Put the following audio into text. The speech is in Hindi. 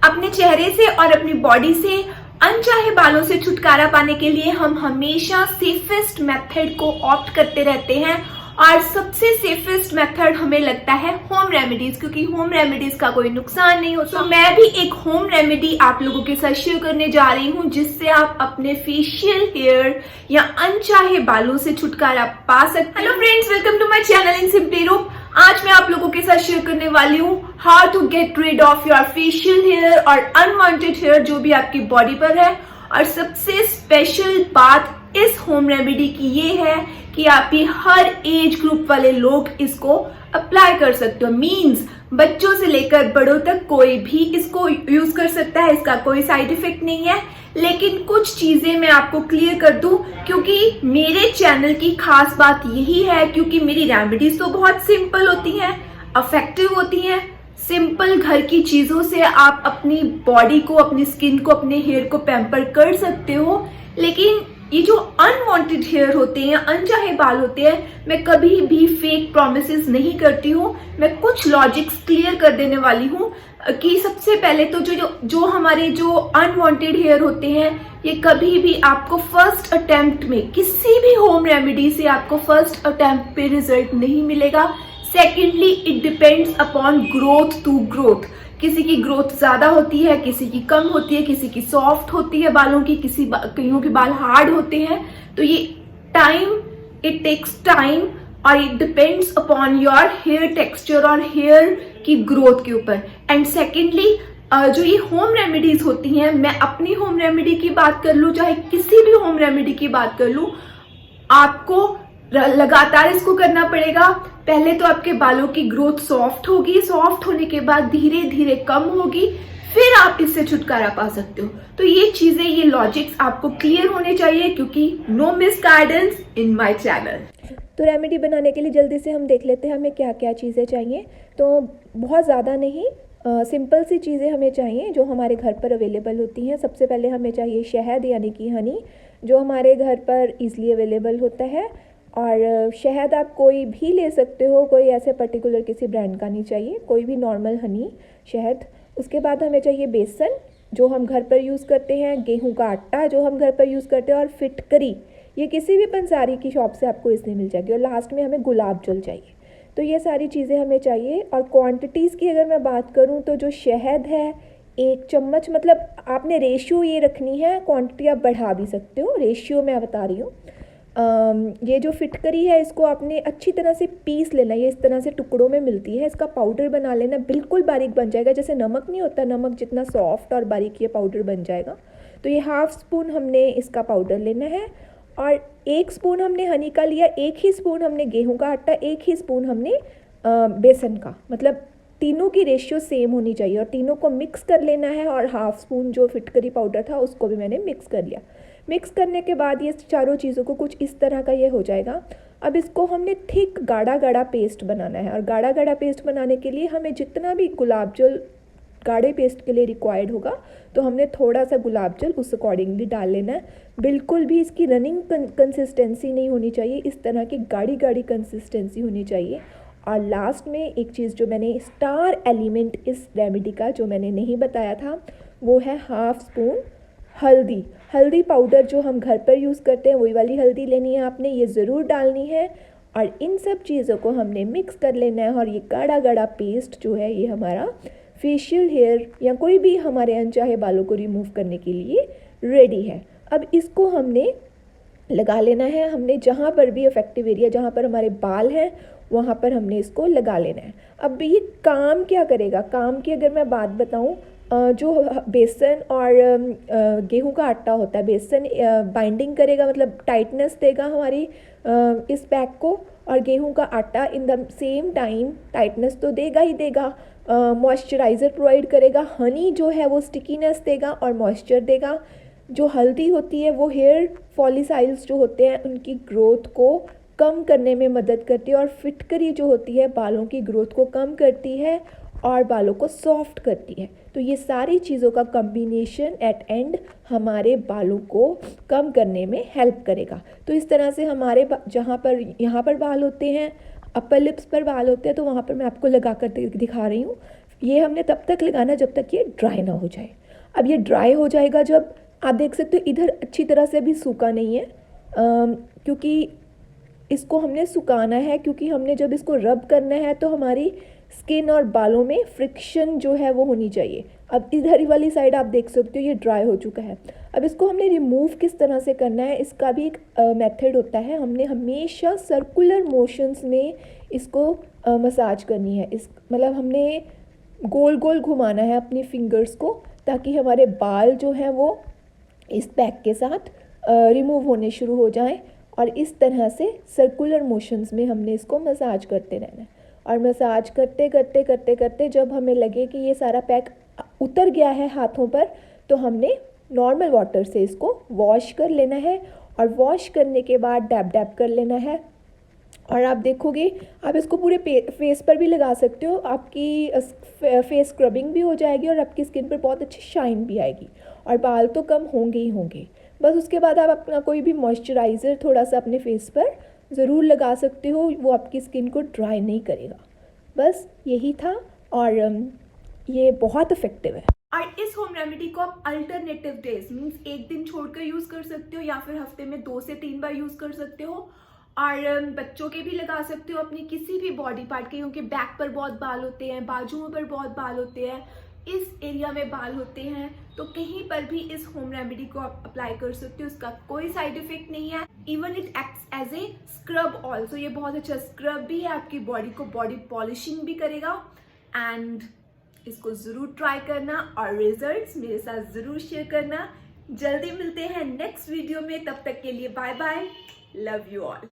अपने चेहरे से और अपनी बॉडी से अनचाहे बालों से छुटकारा पाने के लिए हम हमेशा सेफेस्ट मेथड को ऑप्ट करते रहते हैं और सबसे सेफेस्ट मेथड हमें लगता है होम रेमेडीज, क्योंकि होम रेमेडीज का कोई नुकसान नहीं होता। तो मैं भी एक होम रेमेडी आप लोगों के साथ शेयर करने जा रही हूँ जिससे आप अपने फेशियल हेयर या अनचाहे बालों से छुटकारा पा सकते हैं। Hello friends, welcome to my channel in simply Roop. आज मैं आप लोगों के साथ शेयर करने वाली हूँ how to get rid of your facial hair और अनवांटेड हेयर जो भी आपकी बॉडी पर है। और सबसे स्पेशल बात इस होम रेमेडी की ये है कि आप ये हर एज ग्रुप वाले लोग इसको अप्लाई कर सकते हो। मींस बच्चों से लेकर बड़ों तक कोई भी इसको यूज कर सकता है, इसका कोई साइड इफेक्ट नहीं है। लेकिन कुछ चीजें मैं आपको क्लियर कर दूं, क्योंकि मेरे चैनल की खास बात यही है, क्योंकि मेरी रेमेडीज तो बहुत सिंपल होती हैं, इफेक्टिव होती हैं। सिंपल घर की चीजों से आप अपनी बॉडी को, अपनी स्किन को, अपने हेयर को पैम्पर कर सकते हो। लेकिन ये जो अनवांटेड हेयर होते हैं, अनचाहे बाल होते हैं, मैं कभी भी फेक प्रॉमिसेस नहीं करती हूँ। मैं कुछ लॉजिक्स क्लियर कर देने वाली हूँ कि सबसे पहले तो जो हमारे जो अनवांटेड हेयर होते हैं, ये कभी भी आपको फर्स्ट अटेम्प्ट में किसी भी होम रेमेडी से आपको फर्स्ट अटेम्प्ट पे रिजल्ट नहीं मिलेगा। Secondly, it depends upon growth to growth. किसी की ग्रोथ ज्यादा होती है, किसी की कम होती है, किसी की सॉफ्ट होती है बालों की, कईयों के बाल हार्ड होते हैं। तो ये इट टेक्स टाइम और it depends upon your hair texture और हेयर की ग्रोथ के ऊपर। एंड सेकेंडली, जो ये होम रेमेडीज होती हैं, मैं अपनी होम रेमेडी की बात कर लूं, चाहे किसी भी होम रेमेडी की बात कर लूं, आपको लगातार इसको करना पड़ेगा। पहले तो आपके बालों की ग्रोथ सॉफ्ट होगी, सॉफ्ट होने के बाद धीरे धीरे कम होगी, फिर आप इससे छुटकारा पा सकते हो। तो ये चीजें, ये लॉजिक्स आपको क्लियर होने चाहिए, क्योंकि no misguidance in my channel. तो रेमेडी बनाने के लिए जल्दी से हम देख लेते हैं हमें क्या क्या चीज़ें चाहिए। तो बहुत ज़्यादा नहीं, सिंपल सी चीज़ें हमें चाहिए जो हमारे घर पर अवेलेबल होती हैं। सबसे पहले हमें चाहिए शहद यानी कि हनी, जो हमारे घर पर ईज़िली अवेलेबल होता है। और शहद आप कोई भी ले सकते हो, कोई ऐसे पर्टिकुलर किसी ब्रांड का नहीं चाहिए, कोई भी नॉर्मल हनी शहद। उसके बाद हमें चाहिए बेसन जो हम घर पर यूज़ करते हैं, गेहूं का आटा जो हम घर पर यूज़ करते हैं, और फिटकरी, ये किसी भी पंसारी की शॉप से आपको इसलिए मिल जाएगी। और लास्ट में हमें गुलाब जल चाहिए। तो ये सारी चीज़ें हमें चाहिए। और क्वांटिटीज़ की अगर मैं बात करूँ तो जो शहद है 1 चम्मच, मतलब आपने रेशियो ये रखनी है, क्वांटिटी आप बढ़ा भी सकते हो, रेशियो मैं बता रही हूँ। ये जो फिटकरी है इसको आपने अच्छी तरह से पीस लेना। ये इस तरह से टुकड़ों में मिलती है, इसका पाउडर बना लेना, बिल्कुल बारीक बन जाएगा। जैसे नमक नहीं होता, नमक जितना सॉफ्ट और बारीक ये पाउडर बन जाएगा। तो ये 1/2 स्पून हमने इसका पाउडर लेना है। और 1 स्पून हमने हनी का लिया, 1 ही स्पून हमने गेहूं का आटा, 1 ही स्पून हमने बेसन का, मतलब तीनों की रेशियो सेम होनी चाहिए। और तीनों को मिक्स कर लेना है। और 1/2 स्पून जो फिटकरी पाउडर था उसको भी मैंने मिक्स कर लिया। मिक्स करने के बाद ये चारों चीज़ों को कुछ इस तरह का ये हो जाएगा। अब इसको हमने थिक गाढ़ा गाढ़ा पेस्ट बनाना है। और गाढ़ा गाढ़ा पेस्ट बनाने के लिए हमें जितना भी गुलाब जल गाढ़े पेस्ट के लिए रिक्वायर्ड होगा, तो हमने थोड़ा सा गुलाब जल उस अकॉर्डिंगली डाल लेना है। बिल्कुल भी इसकी रनिंग कंसिस्टेंसी नहीं होनी चाहिए, इस तरह की गाढ़ी गाढ़ी कंसिस्टेंसी होनी चाहिए। और लास्ट में एक चीज़ जो मैंने स्टार एलिमेंट इस रेमेडी का जो मैंने नहीं बताया था, वो है 1/2 स्पून हल्दी पाउडर जो हम घर पर यूज़ करते हैं, वही वाली हल्दी लेनी है आपने, ये ज़रूर डालनी है। और इन सब चीज़ों को हमने मिक्स कर लेना है। और ये गाढ़ा गाढ़ा पेस्ट जो है ये हमारा फेशियल हेयर या कोई भी हमारे अनचाहे बालों को रिमूव करने के लिए रेडी है। अब इसको हमने लगा लेना है। हमने जहाँ पर भी इफेक्टिव एरिया, जहाँ पर हमारे बाल हैं, वहाँ पर हमने इसको लगा लेना है। अब ये काम क्या करेगा, काम की अगर मैं बात बताऊँ, जो बेसन और गेहूं का आटा होता है, बेसन बाइंडिंग करेगा, मतलब टाइटनेस देगा हमारी इस पैक को, और गेहूं का आटा in the same time tightness तो देगा ही देगा, मॉइस्चराइज़र प्रोवाइड करेगा। हनी जो है वो स्टिकीनेस देगा और मॉइस्चर देगा। जो हल्दी होती है वो हेयर फॉलिसाइल्स जो होते हैं उनकी ग्रोथ को कम करने में मदद करती है। और फिटकरी जो होती है बालों की ग्रोथ को कम करती है और बालों को सॉफ्ट करती है। तो ये सारी चीज़ों का कम्बिनेशन एट एंड हमारे बालों को कम करने में हेल्प करेगा। तो इस तरह से हमारे जहाँ पर यहाँ पर बाल होते हैं, अपर लिप्स पर बाल होते हैं, तो वहाँ पर मैं आपको लगा कर दिखा रही हूँ। ये हमने तब तक लगाना जब तक ये ड्राई ना हो जाए। अब ये ड्राई हो जाएगा जब, आप देख सकते हो इधर अच्छी तरह से अभी सूखा नहीं है, क्योंकि इसको हमने सुखाना है, क्योंकि हमने जब इसको रब करना है तो हमारी स्किन और बालों में फ्रिक्शन जो है वो होनी चाहिए। अब इधर वाली साइड आप देख सकते हो ये ड्राई हो चुका है। अब इसको हमने रिमूव किस तरह से करना है, इसका भी एक मेथड होता है। हमने हमेशा सर्कुलर मोशंस में इसको मसाज करनी है। इस मतलब हमने गोल गोल घुमाना है अपनी फिंगर्स को, ताकि हमारे बाल जो हैं वो इस पैक के साथ रिमूव होने शुरू हो जाएं। और इस तरह से सर्कुलर मोशंस में हमने इसको मसाज करते रहना है। और मसाज करते करते करते करते जब हमें लगे कि ये सारा पैक उतर गया है हाथों पर, तो हमने नॉर्मल वाटर से इसको वॉश कर लेना है। और वॉश करने के बाद डैब डैब कर लेना है। और आप देखोगे, आप इसको पूरे फेस पर भी लगा सकते हो, आपकी फेस स्क्रबिंग भी हो जाएगी और आपकी स्किन पर बहुत अच्छी शाइन भी आएगी, और बाल तो कम होंगे ही होंगे। बस उसके बाद आप अपना कोई भी मॉइस्चराइज़र थोड़ा सा अपने फेस पर ज़रूर लगा सकते हो, वो आपकी स्किन को ड्राई नहीं करेगा। बस यही था, और ये बहुत इफ़ेक्टिव है। और इस होम रेमेडी को आप अल्टरनेटिव डेज मीन्स एक दिन छोड़कर यूज़ कर सकते हो, या फिर हफ्ते में 2 से 3 बार यूज़ कर सकते हो। और बच्चों के भी लगा सकते हो, अपनी किसी भी बॉडी पार्ट के, क्योंकि बैक पर बहुत बाल होते हैं, बाजुओं पर बहुत बाल होते हैं, इस एरिया में बाल होते हैं, तो कहीं पर भी इस होम रेमेडी को आप अप्लाई कर सकते हो। इसका कोई साइड इफेक्ट नहीं है। Even it acts as a scrub also. ये बहुत अच्छा स्क्रब भी है, आपकी बॉडी को बॉडी पॉलिशिंग भी करेगा। एंड इसको ज़रूर ट्राई करना और रिजल्ट्स मेरे साथ ज़रूर शेयर करना। जल्दी मिलते हैं नेक्स्ट वीडियो में, तब तक के लिए bye bye, love you all.